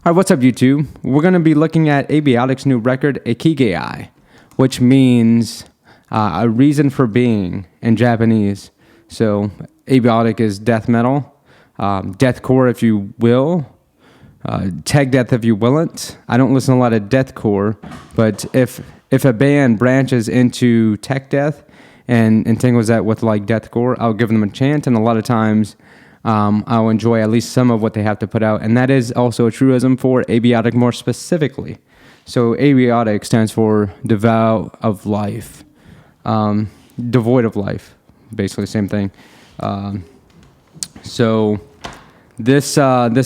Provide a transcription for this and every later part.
All right, what's up, YouTube? We're going to be looking at Abiotic's new record, Ikigai, which means a reason for being in Japanese. So, Abiotic is death metal, deathcore, if you will, tech death, if you willn't. I don't listen to a lot of deathcore, but if a band branches into tech death and tangles that with like deathcore, I'll give them a chance, and a lot of times I'll enjoy at least some of what they have to put out, and that is also a truism for Abiotic more specifically. So Abiotic stands for devoid of life, devoid of life, basically same thing. So this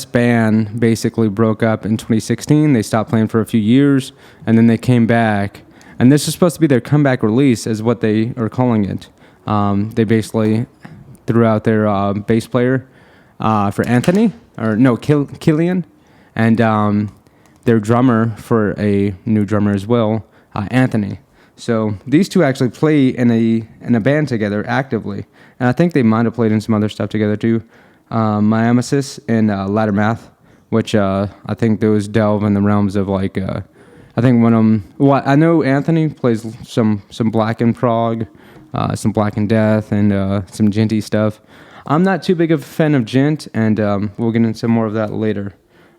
band basically broke up in 2016. They stopped playing for a few years, and then they came back. And this is supposed to be their comeback release, is what they are calling it. They basically threw out their bass player for Killian, and their drummer for a new drummer as well, Anthony. So these two actually play in a band together actively, and I think they might have played in some other stuff together too. Mimesis and Ladder Math, which I think those delve in the realms of like. I think one of them. Well, I know Anthony plays some Black and Prog, some Black and Death, and some Djenty stuff. I'm not too big of a fan of Djent, and we'll get into more of that later.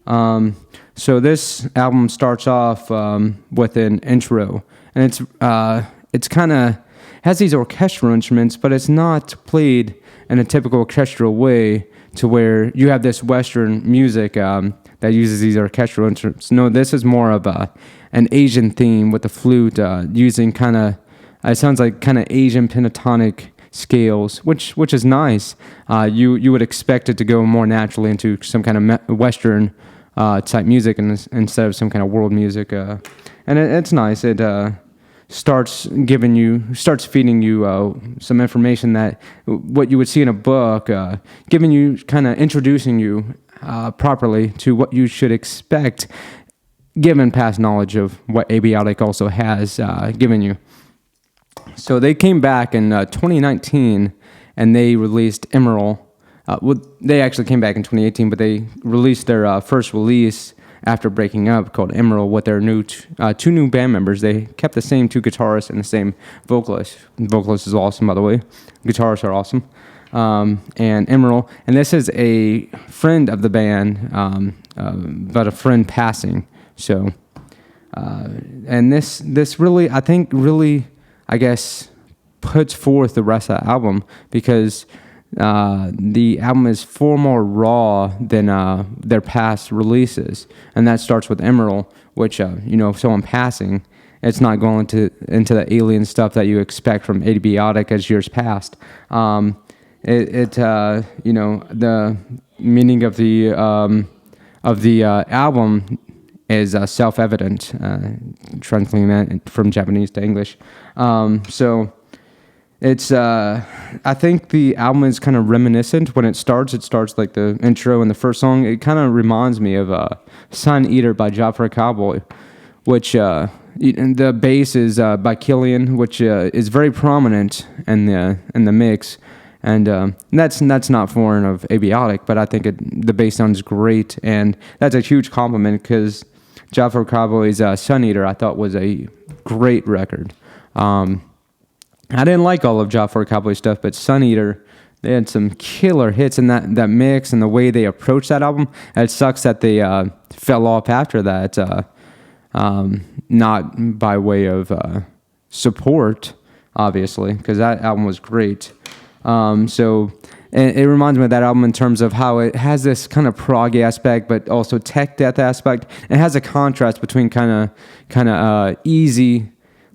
So this album starts off with an intro, and it's kind of has these orchestral instruments, but it's not played in a typical orchestral way to where you have this Western music that uses these orchestral instruments. No, this is more of an Asian theme with the flute using kind of, it sounds like kind of Asian pentatonic scales, which is nice. You would expect it to go more naturally into some kind of Western type music instead of some kind of world music. And it's nice. It starts feeding you some information that what you would see in a book, giving you, kind of introducing you properly to what you should expect, given past knowledge of what Abiotic also has given you. So they came back in 2019, and they released Emerald. They actually came back in 2018, but they released their first release after breaking up, called Emerald, with their new two new band members. They kept the same two guitarists and the same vocalist. The vocalist is awesome, by the way. Guitarists are awesome. And Emerald, and this is a friend of the band, but a friend passing. So, and this really, I guess, puts forth the rest of the album, because the album is far more raw than their past releases, and that starts with Emerald, which if someone passing, it's not going into the alien stuff that you expect from Abiotic as years past. The meaning of the album is self-evident, translating that from Japanese to English. So it's I think the album is kind of reminiscent. When it starts like the intro and the first song. It kind of reminds me of Sun Eater by Jafar Cowboy, which the bass is by Killian, which is very prominent in the mix. And that's not foreign of Abiotic, but I think the bass sounds great, and that's a huge compliment, because Jafar Cowboy's Sun Eater I thought was a great record. I didn't like all of Jafar Cowboy's stuff, but Sun Eater, they had some killer hits in that mix and the way they approached that album. It sucks that they fell off after that, not by way of support, obviously, because that album was great. So it reminds me of that album in terms of how it has this kind of prog aspect, but also tech death aspect. It has a contrast between kind of easy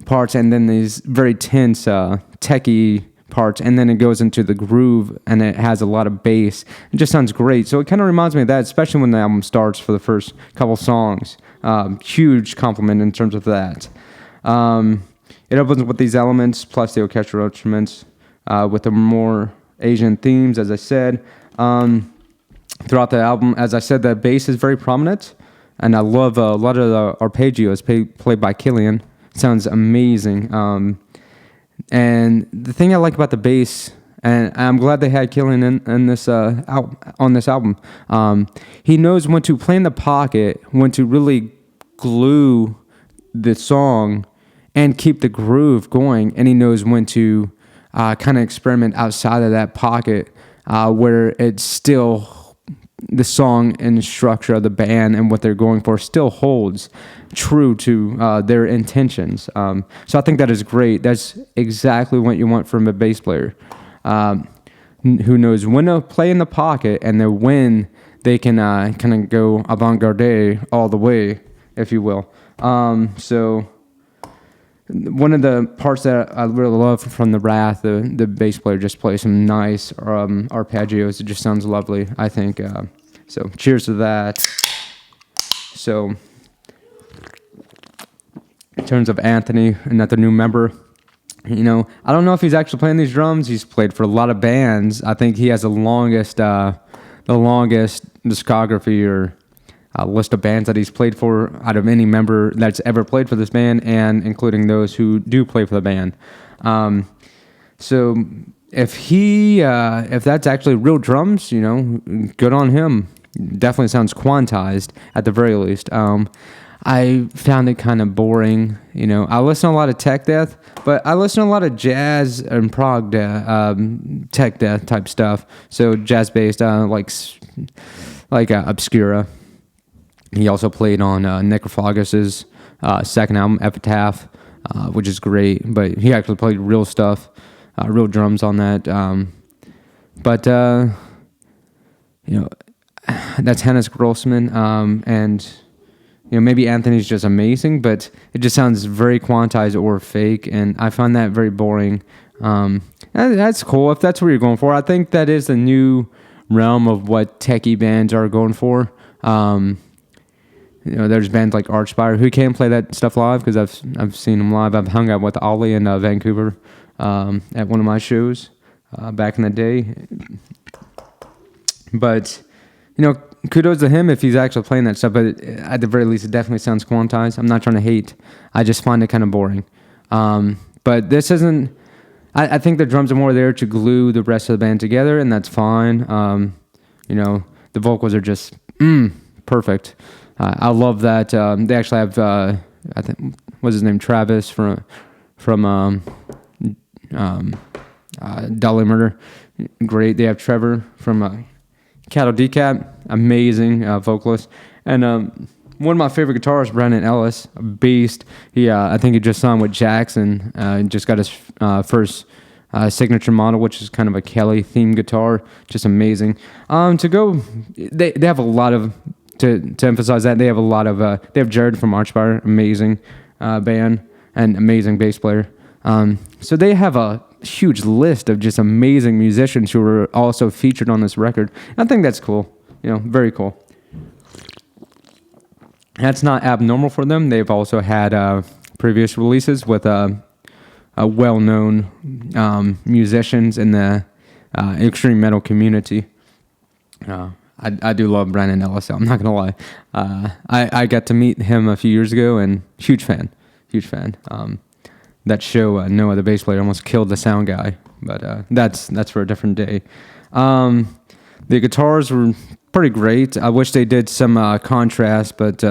parts and then these very tense techie parts, and then it goes into the groove and it has a lot of bass. It just sounds great. So it kind of reminds me of that, especially when the album starts for the first couple songs. Huge compliment in terms of that. It opens with these elements plus the orchestral instruments. With the more Asian themes, as I said. Throughout the album, as I said, the bass is very prominent, and I love a lot of the arpeggios played by Killian. Sounds amazing. And the thing I like about the bass, And I'm glad they had Killian in this on this album. He knows when to play in the pocket, when to really glue the song and keep the groove going, and he knows when to kind of experiment outside of that pocket, where it's still the song and structure of the band and what they're going for still holds true to their intentions. So I think that is great. That's exactly what you want from a bass player, who knows when to play in the pocket and then when they can kind of go avant-garde all the way, if you will. So one of the parts that I really love from the Wrath, the bass player just plays some nice arpeggios. It just sounds lovely, I think. So cheers to that. So in terms of Anthony, another new member, I don't know if he's actually playing these drums. He's played for a lot of bands. I think he has the longest discography or list of bands that he's played for out of any member that's ever played for this band, and including those who do play for the band. So if that's actually real drums, good on him. Definitely sounds quantized at the very least. I found it kind of boring. I listen to a lot of tech death, but I listen to a lot of jazz and prog tech death type stuff. So jazz based, like Obscura. He also played on Necrophagus's second album, Epitaph, which is great. But he actually played real stuff, real drums on that. That's Hannes Grossman, and maybe Anthony's just amazing, but it just sounds very quantized or fake, and I find that very boring. That's cool if that's what you're going for. I think that is the new realm of what techie bands are going for. There's bands like Archspire who can't play that stuff live because I've seen them live. I've hung out with Ollie in Vancouver at one of my shows back in the day. But kudos to him if he's actually playing that stuff. But at the very least, it definitely sounds quantized. I'm not trying to hate. I just find it kind of boring. But this isn't. I think the drums are more there to glue the rest of the band together, and that's fine. The vocals are just perfect. I love that. They actually have, I think, what's his name, Travis from Dolly Murder. Great. They have Trevor from Cattle Decap, amazing vocalist. And one of my favorite guitarists, Brandon Ellis, a beast. I think he just signed with Jackson. Just got his first signature model, which is kind of a Kelly themed guitar, just amazing. They have a lot of. To emphasize that, they have a lot of. They have Jared from Archspire, amazing band and amazing bass player. So they have a huge list of just amazing musicians who were also featured on this record. I think that's cool. Very cool. That's not abnormal for them. They've also had previous releases with well-known musicians in the extreme metal community. I do love Brandon Ellis, so I'm not going to lie. I got to meet him a few years ago, and huge fan. That show, Noah, the bass player, almost killed the sound guy, but that's for a different day. The guitars were pretty great. I wish they did some contrast, but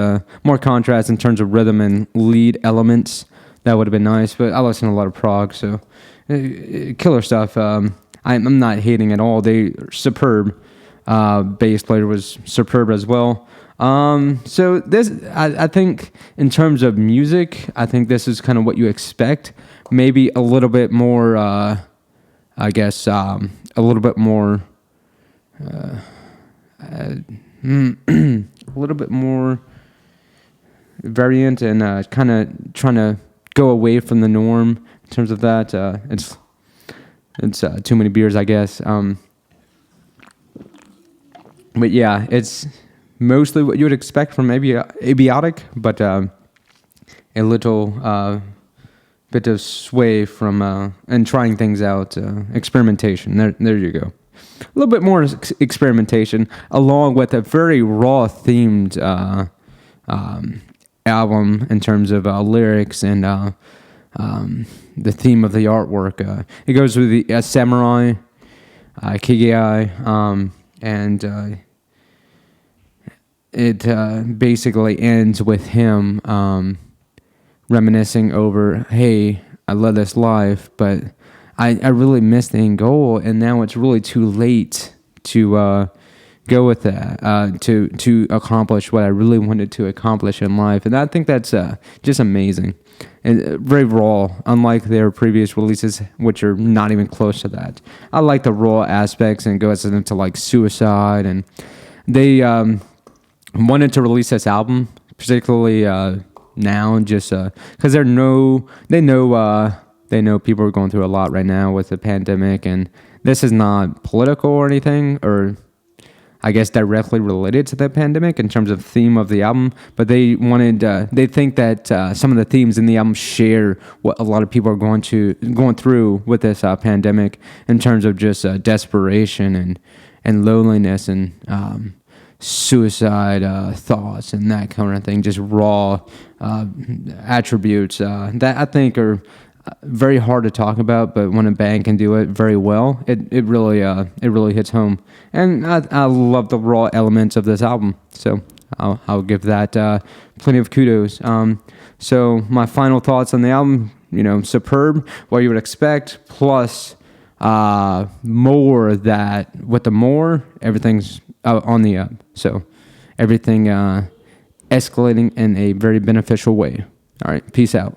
more contrast in terms of rhythm and lead elements. That would have been nice, but I listen to a lot of prog, so killer stuff. I'm not hating at all. They're superb. Bass player was superb as well. So this, I think, in terms of music, I think this is kind of what you expect. Maybe a little bit more, a little bit more, a little bit more variant and kind of trying to go away from the norm in terms of that. It's too many beers, I guess. But yeah, it's mostly what you would expect from maybe Abiotic, but a little bit of sway from and trying things out, experimentation. There you go. A little bit more experimentation, along with a very raw themed album in terms of lyrics and the theme of the artwork. It goes with the samurai Ikigai, and it basically ends with him reminiscing over, hey, I love this life, but I really missed the end goal, and now it's really too late to go with that, to accomplish what I really wanted to accomplish in life. And I think that's just amazing and very raw, unlike their previous releases, which are not even close to that. I like the raw aspects, and goes into like suicide, and they wanted to release this album, particularly now, just because they know people are going through a lot right now with the pandemic, and this is not political or anything, or I guess directly related to the pandemic in terms of theme of the album. But they wanted, they think that some of the themes in the album share what a lot of people are going through with this pandemic, in terms of just desperation and loneliness and suicide thoughts and that kind of thing, just raw attributes that I think are very hard to talk about, but when a band can do it very well, it really hits home. And I love the raw elements of this album, so I'll give that plenty of kudos. So my final thoughts on the album, superb, what you would expect, plus more that with the more, everything's on the up. So everything escalating in a very beneficial way. All right, peace out.